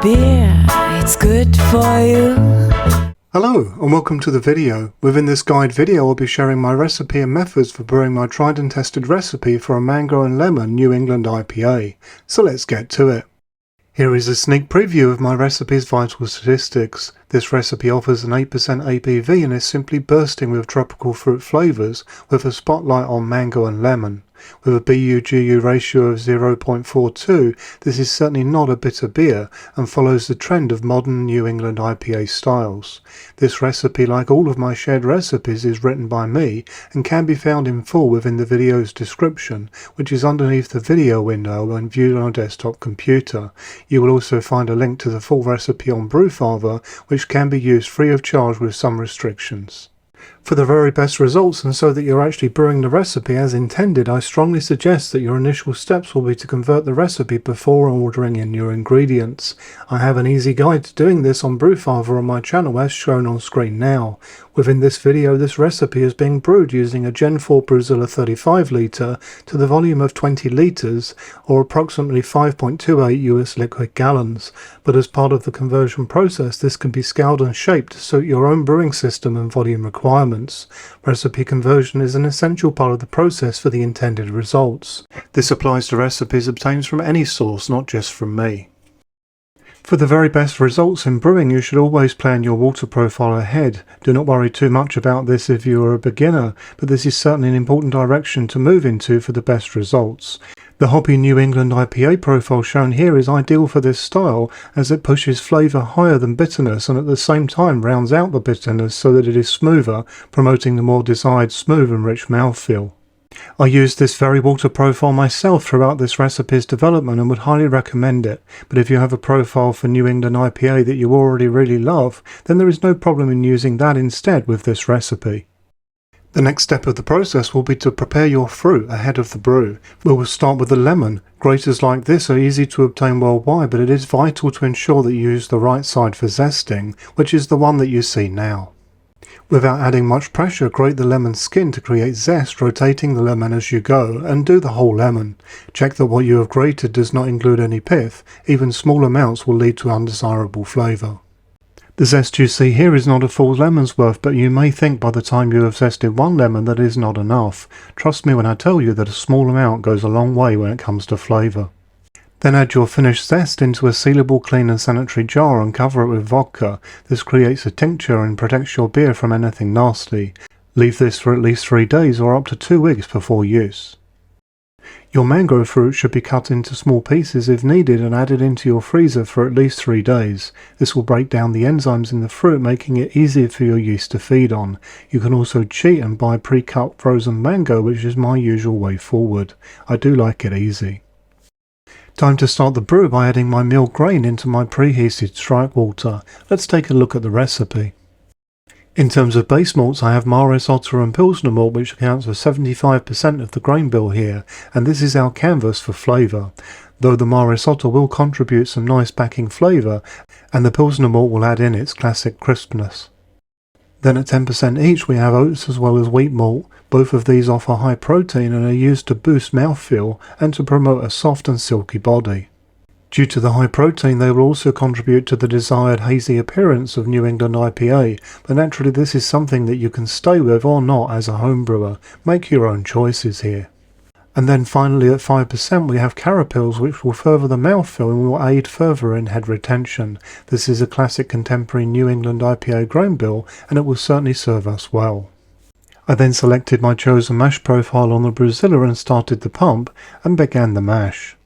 beer, it's good for you. Hello and welcome to the video. Within this guide video I'll be sharing my recipe and methods for brewing my tried and tested recipe for a mango and lemon New England IPA. So let's get to it. Here is a sneak preview of my recipe's vital statistics. This recipe offers an 8% ABV and is simply bursting with tropical fruit flavours with a spotlight on mango and lemon. With a BU-GU ratio of 0.42, this is certainly not a bitter beer and follows the trend of modern New England IPA styles. This recipe, like all of my shared recipes, is written by me and can be found in full within the video's description, which is underneath the video window when viewed on a desktop computer. You will also find a link to the full recipe on Brewfather, which can be used free of charge with some restrictions. For the very best results and so that you're actually brewing the recipe as intended, I strongly suggest that your initial steps will be to convert the recipe before ordering in your ingredients. I have an easy guide to doing this on Brewfather on my channel as shown on screen now. Within this video this recipe is being brewed using a Gen 4 Brewzilla 35 litre to the volume of 20 litres or approximately 5.28 US liquid gallons, but as part of the conversion process this can be scaled and shaped to suit your own brewing system and volume requirements. Recipe conversion is an essential part of the process for the intended results. This applies to recipes obtained from any source, not just from me. For the very best results in brewing, you should always plan your water profile ahead. Do not worry too much about this if you are a beginner, but this is certainly an important direction to move into for the best results. The hoppy New England IPA profile shown here is ideal for this style as it pushes flavour higher than bitterness and at the same time rounds out the bitterness so that it is smoother, promoting the more desired smooth and rich mouthfeel. I used this very water profile myself throughout this recipe's development and would highly recommend it, but if you have a profile for New England IPA that you already really love, then there is no problem in using that instead with this recipe. The next step of the process will be to prepare your fruit ahead of the brew. We will start with the lemon. Graters like this are easy to obtain worldwide, but it is vital to ensure that you use the right side for zesting, which is the one that you see now. Without adding much pressure, grate the lemon skin to create zest, rotating the lemon as you go, and do the whole lemon. Check that what you have grated does not include any pith. Even small amounts will lead to undesirable flavour. The zest you see here is not a full lemon's worth, but you may think by the time you have zested one lemon that is not enough. Trust me when I tell you that a small amount goes a long way when it comes to flavour. Then add your finished zest into a sealable, clean and sanitary jar and cover it with vodka. This creates a tincture and protects your beer from anything nasty. Leave this for at least 3 days or up to 2 weeks before use. Your mango fruit should be cut into small pieces if needed and added into your freezer for at least 3 days. This will break down the enzymes in the fruit, making it easier for your yeast to feed on. You can also cheat and buy pre-cut frozen mango, which is my usual way forward. I do like it easy. Time to start the brew by adding my milled grain into my preheated strike water. Let's take a look at the recipe. In terms of base malts, I have Maris, Otter and Pilsner malt, which accounts for 75% of the grain bill here, and this is our canvas for flavour. Though the Maris Otter will contribute some nice backing flavour, and the Pilsner malt will add in its classic crispness. Then at 10% each we have oats as well as wheat malt. Both of these offer high protein and are used to boost mouthfeel and to promote a soft and silky body. Due to the high protein they will also contribute to the desired hazy appearance of New England IPA, but naturally this is something that you can stay with or not as a home brewer. Make your own choices here. And then finally at 5% we have Carapils, which will further the mouthfeel and will aid further in head retention. This is a classic contemporary New England IPA grain bill and it will certainly serve us well. I then selected my chosen mash profile on the Brewzilla and started the pump and began the mash.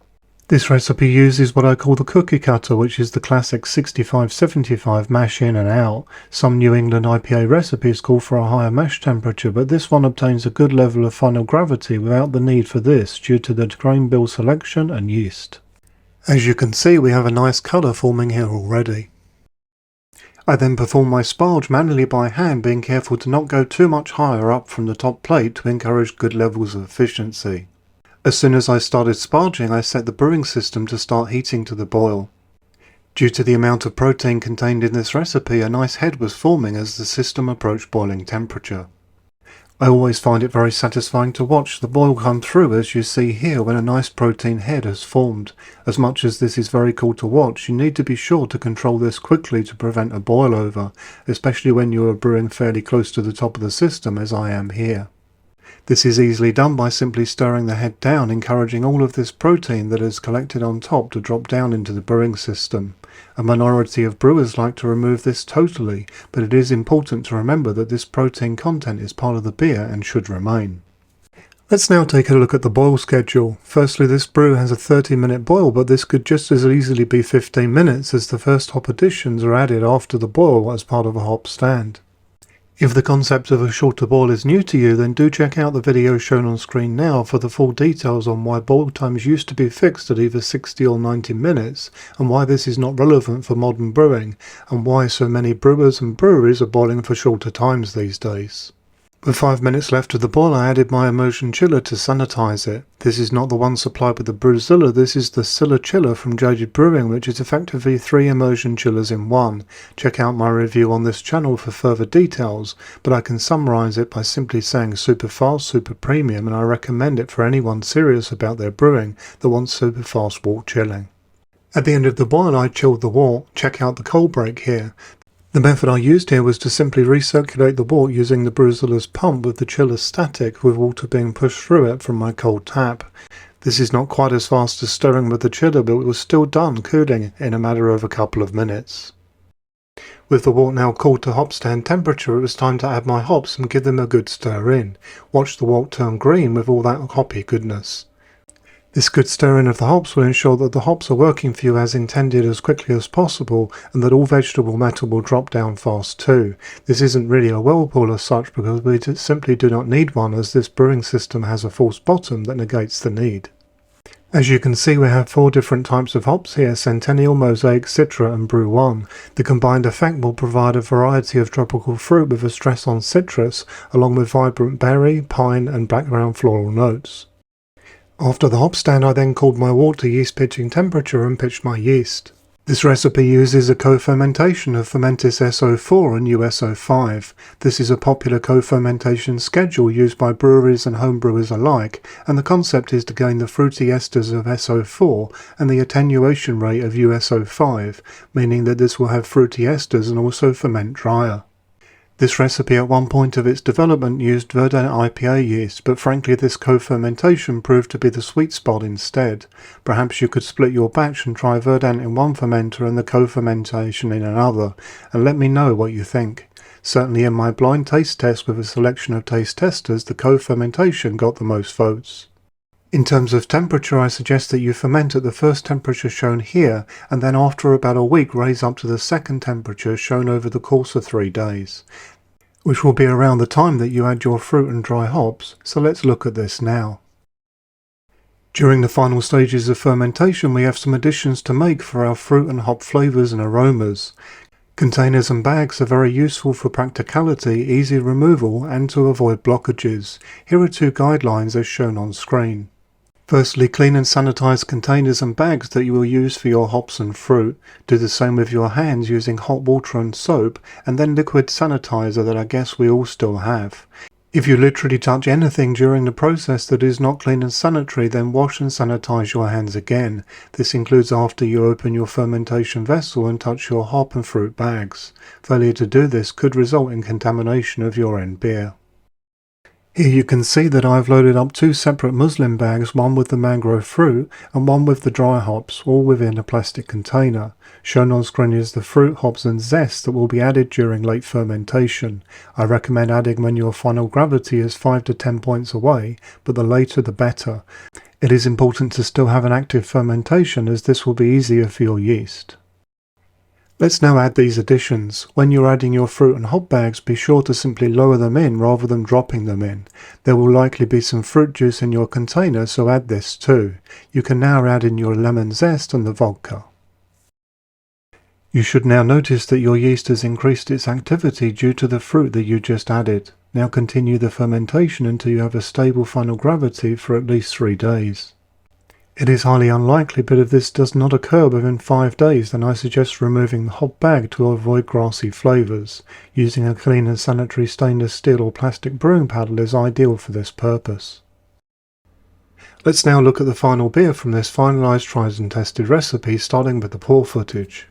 This recipe uses what I call the cookie cutter, which is the classic 65-75 mash in and out. Some New England IPA recipes call for a higher mash temperature, but this one obtains a good level of final gravity without the need for this due to the grain bill selection and yeast. As you can see, we have a nice colour forming here already. I then perform my sparge manually by hand, being careful to not go too much higher up from the top plate to encourage good levels of efficiency. As soon as I started sparging, I set the brewing system to start heating to the boil. Due to the amount of protein contained in this recipe, a nice head was forming as the system approached boiling temperature. I always find it very satisfying to watch the boil come through, as you see here, when a nice protein head has formed. As much as this is very cool to watch, you need to be sure to control this quickly to prevent a boil over, especially when you are brewing fairly close to the top of the system as I am here. This is easily done by simply stirring the head down, encouraging all of this protein that is collected on top to drop down into the brewing system. A minority of brewers like to remove this totally, but it is important to remember that this protein content is part of the beer and should remain. Let's now take a look at the boil schedule. Firstly, this brew has a 30-minute boil, but this could just as easily be 15 minutes as the first hop additions are added after the boil as part of a hop stand. If the concept of a shorter boil is new to you, then do check out the video shown on screen now for the full details on why boil times used to be fixed at either 60 or 90 minutes, and why this is not relevant for modern brewing, and why so many brewers and breweries are boiling for shorter times these days. With 5 minutes left of the boil, I added my immersion chiller to sanitize it. This is not the one supplied with the Brewzilla, this is the Silla chiller from Jaded Brewing, which is effectively 3 immersion chillers in one. Check out my review on this channel for further details, but I can summarize it by simply saying super fast, super premium, and I recommend it for anyone serious about their brewing that wants super fast wort chilling. At the end of the boil, I chilled the wort. Check out the cold break here. The method I used here was to simply recirculate the wort using the Brewzilla's pump with the chiller static, with water being pushed through it from my cold tap. This is not quite as fast as stirring with the chiller, but it was still done cooling in a matter of a couple of minutes. With the wort now cooled to hopstand temperature, it was time to add my hops and give them a good stir in. Watch the wort turn green with all that hoppy goodness. This good stirring of the hops will ensure that the hops are working for you as intended as quickly as possible, and that all vegetable matter will drop down fast too. This isn't really a whirlpool as such, because we simply do not need one, as this brewing system has a false bottom that negates the need. As you can see, we have 4 different types of hops here: Centennial, Mosaic, Citra and Brew 1. The combined effect will provide a variety of tropical fruit with a stress on citrus, along with vibrant berry, pine and background floral notes. After the hop stand, I then cooled my wort to yeast pitching temperature and pitched my yeast. This recipe uses a co-fermentation of Fermentis SO4 and USO5. This is a popular co-fermentation schedule used by breweries and homebrewers alike, and the concept is to gain the fruity esters of SO4 and the attenuation rate of USO5, meaning that this will have fruity esters and also ferment drier. This recipe at one point of its development used Verdant IPA yeast, but frankly this co-fermentation proved to be the sweet spot instead. Perhaps you could split your batch and try Verdant in one fermenter and the co-fermentation in another, and let me know what you think. Certainly in my blind taste test with a selection of taste testers, the co-fermentation got the most votes. In terms of temperature, I suggest that you ferment at the first temperature shown here, and then after about a week raise up to the second temperature shown over the course of 3 days, which will be around the time that you add your fruit and dry hops, so let's look at this now. During the final stages of fermentation, we have some additions to make for our fruit and hop flavours and aromas. Containers and bags are very useful for practicality, easy removal and to avoid blockages. Here are 2 guidelines as shown on screen. Firstly, clean and sanitize containers and bags that you will use for your hops and fruit. Do the same with your hands using hot water and soap, and then liquid sanitizer that I guess we all still have. If you literally touch anything during the process that is not clean and sanitary, then wash and sanitize your hands again. This includes after you open your fermentation vessel and touch your hop and fruit bags. Failure to do this could result in contamination of your end beer. Here you can see that I have loaded up 2 separate muslin bags, one with the mangrove fruit and one with the dry hops, all within a plastic container. Shown on screen is the fruit, hops and zest that will be added during late fermentation. I recommend adding when your final gravity is 5 to 10 points away, but the later the better. It is important to still have an active fermentation, as this will be easier for your yeast. Let's now add these additions. When you're adding your fruit and hop bags, be sure to simply lower them in rather than dropping them in. There will likely be some fruit juice in your container, so add this too. You can now add in your lemon zest and the vodka. You should now notice that your yeast has increased its activity due to the fruit that you just added. Now continue the fermentation until you have a stable final gravity for at least 3 days. It is highly unlikely, but if this does not occur within 5 days, then I suggest removing the hop bag to avoid grassy flavours. Using a clean and sanitary stainless steel or plastic brewing paddle is ideal for this purpose. Let's now look at the final beer from this finalised, tried and tested recipe, starting with the pour footage.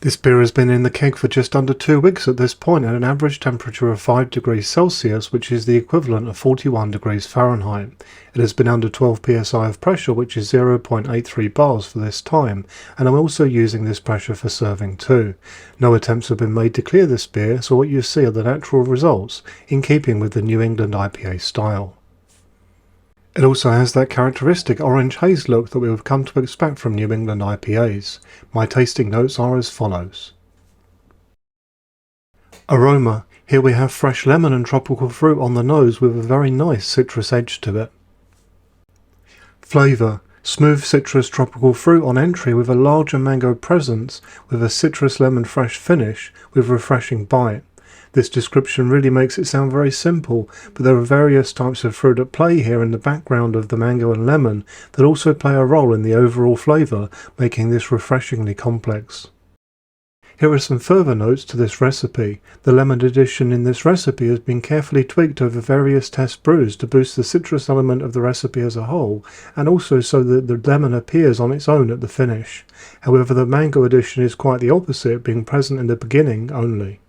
This beer has been in the keg for just under 2 weeks at this point at an average temperature of 5 degrees Celsius, which is the equivalent of 41 degrees Fahrenheit. It has been under 12 psi of pressure, which is 0.83 bars for this time, and I'm also using this pressure for serving too. No attempts have been made to clear this beer, so what you see are the natural results, in keeping with the New England IPA style. It also has that characteristic orange haze look that we have come to expect from New England IPAs. My tasting notes are as follows. Aroma. Here we have fresh lemon and tropical fruit on the nose with a very nice citrus edge to it. Flavour. Smooth citrus tropical fruit on entry with a larger mango presence with a citrus lemon fresh finish with refreshing bite. This description really makes it sound very simple, but there are various types of fruit at play here in the background of the mango and lemon that also play a role in the overall flavour, making this refreshingly complex. Here are some further notes to this recipe. The lemon addition in this recipe has been carefully tweaked over various test brews to boost the citrus element of the recipe as a whole, and also so that the lemon appears on its own at the finish. However, the mango addition is quite the opposite, being present in the beginning only.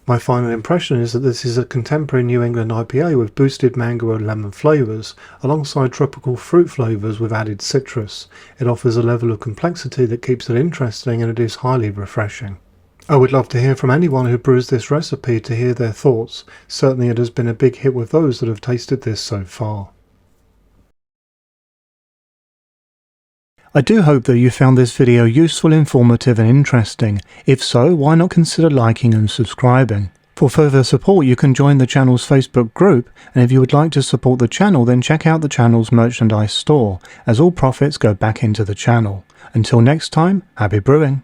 My final impression is that this is a contemporary New England IPA with boosted mango and lemon flavours, alongside tropical fruit flavours with added citrus. It offers a level of complexity that keeps it interesting, and it is highly refreshing. I would love to hear from anyone who brews this recipe to hear their thoughts. Certainly it has been a big hit with those that have tasted this so far. I do hope that you found this video useful, informative and interesting. If so, why not consider liking and subscribing? For further support you can join the channel's Facebook group, and if you would like to support the channel then check out the channel's merchandise store, as all profits go back into the channel. Until next time, happy brewing!